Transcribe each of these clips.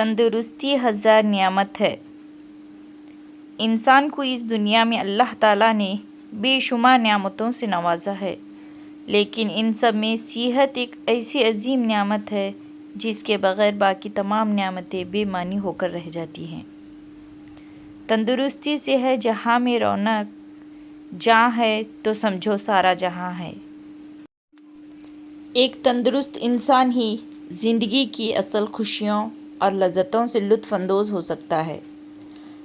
تندرستی 1000 نعمت ہے۔ انسان کو اس دنیا میں اللہ تعالیٰ نے بے شمار نعمتوں سے نوازا ہے، لیکن ان سب میں صحت ایک ایسی عظیم نعمت ہے جس کے بغیر باقی تمام نعمتیں بے معنی ہو کر رہ جاتی ہیں۔ تندرستی سے ہے جہاں میں رونق، جہاں ہے تو سمجھو سارا جہاں ہے۔ ایک تندرست انسان ہی زندگی کی اصل خوشیوں اور لذتوں سے لطف اندوز ہو سکتا ہے۔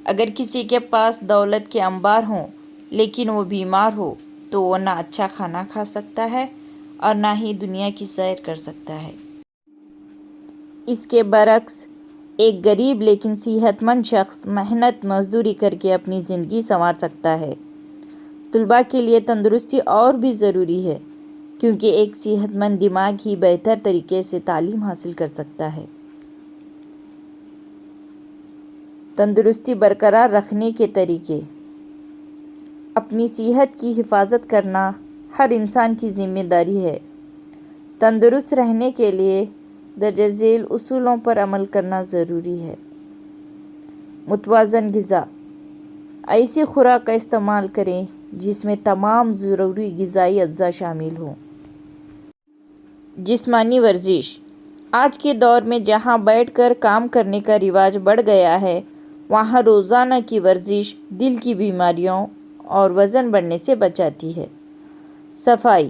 اگر کسی کے پاس دولت کے انبار ہوں لیکن وہ بیمار ہو تو وہ نہ اچھا کھانا کھا سکتا ہے اور نہ ہی دنیا کی سیر کر سکتا ہے۔ اس کے برعکس ایک غریب لیکن صحت مند شخص محنت مزدوری کر کے اپنی زندگی سنوار سکتا ہے۔ طلباء کے لیے تندرستی اور بھی ضروری ہے کیونکہ ایک صحت مند دماغ ہی بہتر طریقے سے تعلیم حاصل کر سکتا ہے۔ تندرستی برقرار رکھنے کے طریقے: اپنی صحت کی حفاظت کرنا ہر انسان کی ذمہ داری ہے۔ تندرست رہنے کے لیے درج ذیل اصولوں پر عمل کرنا ضروری ہے۔ متوازن غذا: ایسی خوراک کا استعمال کریں جس میں تمام ضروری غذائی اجزاء شامل ہوں۔ جسمانی ورزش: آج کے دور میں جہاں بیٹھ کر کام کرنے کا رواج بڑھ گیا ہے، وہاں روزانہ کی ورزش دل کی بیماریوں اور وزن بڑھنے سے بچاتی ہے۔ صفائی: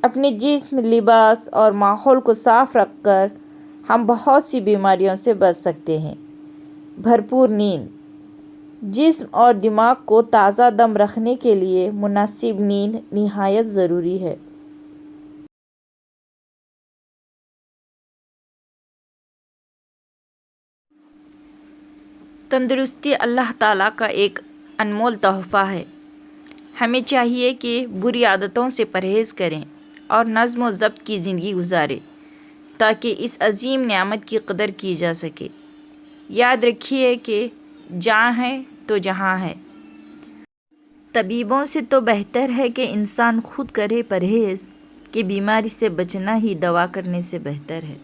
اپنے جسم، لباس اور ماحول کو صاف رکھ کر ہم بہت سی بیماریوں سے بچ سکتے ہیں۔ بھرپور نیند: جسم اور دماغ کو تازہ دم رکھنے کے لیے مناسب نیند نہایت ضروری ہے۔ تندرستی اللہ تعالیٰ کا ایک انمول تحفہ ہے۔ ہمیں چاہیے کہ بری عادتوں سے پرہیز کریں اور نظم و ضبط کی زندگی گزاریں تاکہ اس عظیم نعمت کی قدر کی جا سکے۔ یاد رکھیے کہ جہاں ہے تو جہاں ہے۔ طبیبوں سے تو بہتر ہے کہ انسان خود کرے پرہیز، کہ بیماری سے بچنا ہی دوا کرنے سے بہتر ہے۔